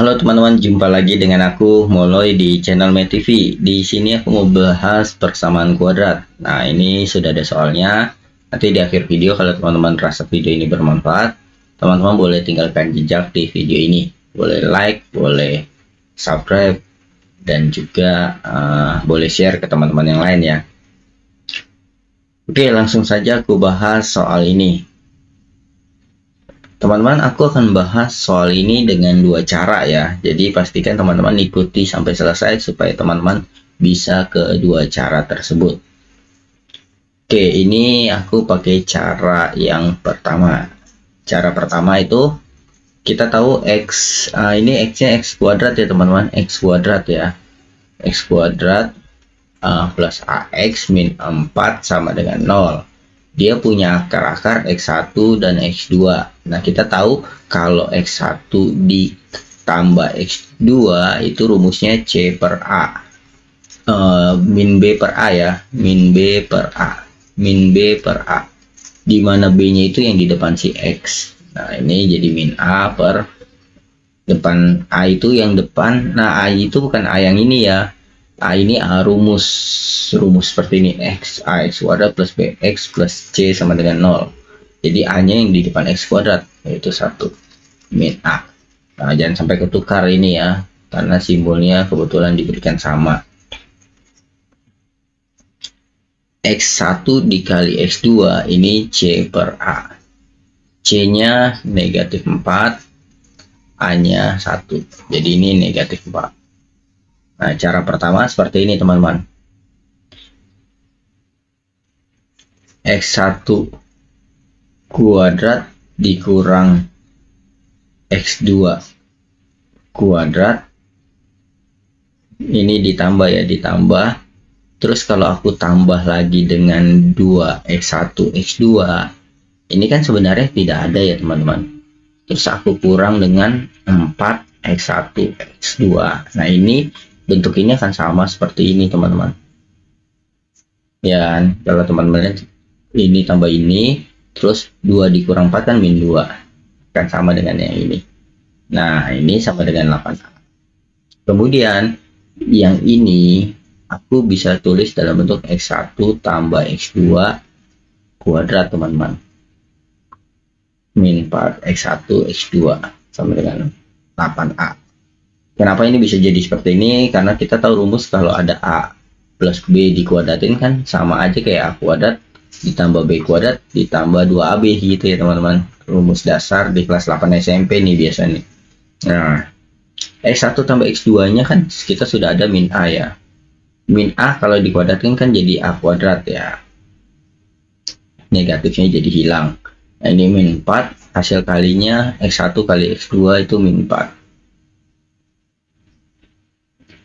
Halo teman-teman, jumpa lagi dengan aku Moloy di channel MetTV. Di sini aku mau bahas persamaan kuadrat. Nah, ini sudah ada soalnya. Nanti di akhir video kalau teman-teman rasa video ini bermanfaat, teman-teman boleh tinggalkan jejak di video ini. Boleh like, boleh subscribe, dan juga boleh share ke teman-teman yang lain ya. Oke, langsung saja aku bahas soal ini. Teman-teman, aku akan bahas soal ini dengan dua cara ya. Jadi pastikan teman-teman ikuti sampai selesai supaya teman-teman bisa kedua cara tersebut. Oke, ini aku pakai cara yang pertama. Cara pertama itu kita tahu X, ini X-nya X kuadrat ya teman-teman. X kuadrat ya. X kuadrat plus AX min 4 sama dengan 0. Dia punya akar-akar X1 dan X2. Nah, kita tahu kalau X1 ditambah X2 itu rumusnya C per A. Min B per A ya. Min B per A. Min B per A. Dimana B-nya itu yang di depan si X. Nah, ini jadi min A per depan A itu yang depan. Nah, A itu bukan A yang ini ya. A ini rumus seperti ini, X kuadrat plus BX plus C sama dengan 0. Jadi A nya yang di depan X kuadrat, yaitu 1 min A. Nah, jangan sampai ketukar ini ya, karena simbolnya kebetulan diberikan sama. X1 dikali X2 ini C per A. C nya negatif 4, A nya 1, jadi ini negatif 4. Nah, cara pertama seperti ini teman-teman. X1 kuadrat dikurang X2 kuadrat. Ini ditambah ya, ditambah. Terus kalau aku tambah lagi dengan 2X1 X2, ini kan sebenarnya tidak ada ya teman-teman. Terus aku kurang dengan 4X1 X2. Nah, ini bentuk ini akan sama seperti ini teman-teman ya. Kalau teman-teman lihat ini tambah ini, terus 2 dikurang 4 kan min 2, akan sama dengan yang ini. Nah, ini sama dengan 8A. Kemudian yang ini aku bisa tulis dalam bentuk X1 tambah X2 kuadrat teman-teman, min 4 X1 X2 sama dengan 8A. Kenapa ini bisa jadi seperti ini? Karena kita tahu rumus kalau ada A plus B dikuadratin kan sama aja kayak A kuadrat ditambah B kuadrat ditambah 2AB gitu ya teman-teman. Rumus dasar di kelas 8 SMP nih biasanya. Nah, X1 tambah X2 nya kan kita sudah ada min A ya. Min A kalau dikuadratin kan jadi A kuadrat ya. Negatifnya jadi hilang. Nah, ini min 4, hasil kalinya X1 kali X2 itu min 4.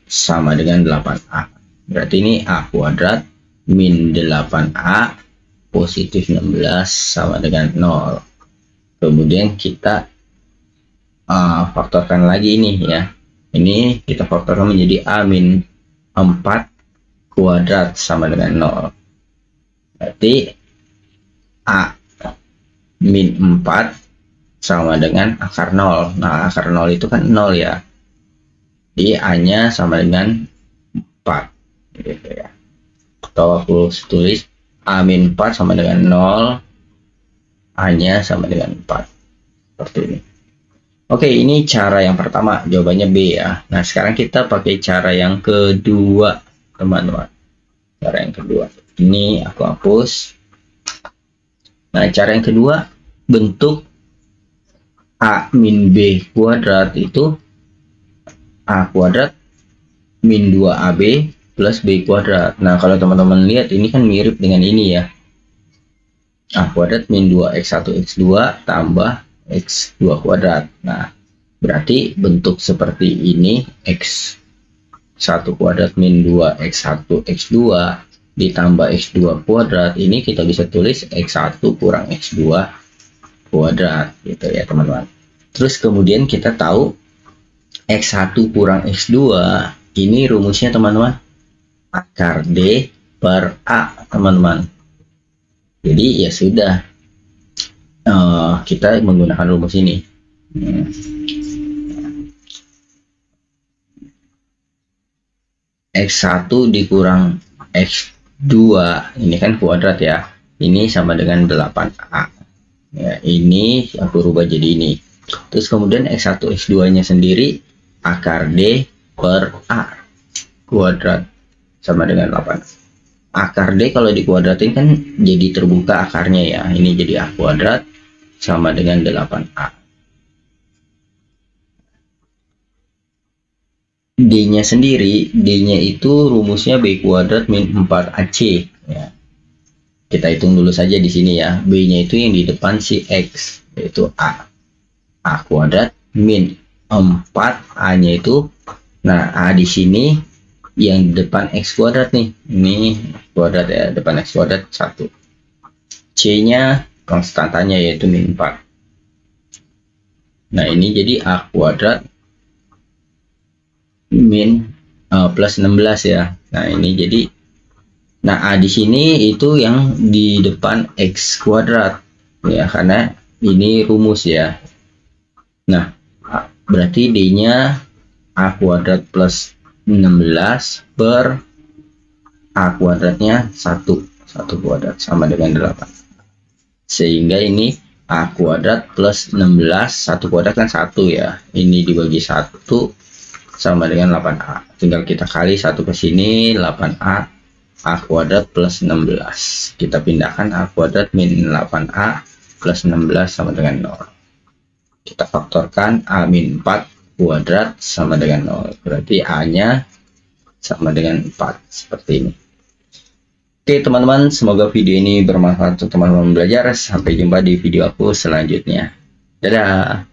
Sama dengan 8A. Berarti ini A kuadrat min 8A positif 16 sama dengan 0. Kemudian kita faktorkan lagi ini ya. Ini kita faktorkan menjadi A min 4 kuadrat sama dengan 0. Berarti A min 4 sama dengan akar 0. Nah, akar 0 itu kan 0 ya. Jadi A-nya sama dengan 4 gitu ya. Atau aku tulis A min 4 sama dengan 0, A-nya sama dengan 4 seperti ini. Oke, ini cara yang pertama, jawabannya B ya. Nah, sekarang kita pakai cara yang kedua teman-teman. Cara yang kedua ini aku hapus. Nah, cara yang kedua, bentuk A min B kuadrat itu A kuadrat min 2AB plus B kuadrat. Nah, kalau teman-teman lihat ini kan mirip dengan ini ya. A kuadrat min 2X1 X2 tambah X2 kuadrat. Nah, berarti bentuk seperti ini X1 kuadrat min 2X1 X2 ditambah X2 kuadrat. Ini kita bisa tulis X1 kurang X2 kuadrat gitu ya teman-teman. Terus kemudian kita tahu X1 kurang X2 ini rumusnya teman-teman akar D per A teman-teman. Jadi ya sudah, kita menggunakan rumus ini. X1 dikurang X2, ini kan kuadrat ya, ini sama dengan 8A ya, ini aku rubah jadi ini. Terus kemudian X1 X2 nya sendiri akar D per A kuadrat sama dengan 8. Akar D kalau dikuadratin kan jadi terbuka akarnya ya, ini jadi A kuadrat sama dengan 8A. D-nya sendiri, D-nya itu rumusnya B kuadrat min 4AC ya. Kita hitung dulu saja di sini ya. B-nya itu yang di depan si X, yaitu A. A kuadrat min 4, A-nya itu, nah A di sini yang di depan X kuadrat nih. Ini kuadrat ya, depan X kuadrat 1. C-nya konstantanya yaitu min 4. Nah, ini jadi A kuadrat min plus 16 ya. Nah, ini jadi, nah A di sini itu yang di depan X kuadrat ya, karena ini rumus ya. Nah, berarti D-nya A kuadrat plus 16 per A kuadratnya 1 kuadrat sama dengan 8. Sehingga ini A kuadrat plus 16, 1 kuadrat kan 1 ya. Ini dibagi 1 sama dengan 8A. Tinggal kita kali 1 ke sini, 8A. A kuadrat plus 16. Kita pindahkan A kuadrat min 8A plus 16 sama dengan 0. Kita faktorkan A min 4 kuadrat sama dengan 0. Berarti A-nya sama dengan 4. Seperti ini. Oke teman-teman, semoga video ini bermanfaat untuk teman-teman belajar. Sampai jumpa di video aku selanjutnya. Dadah.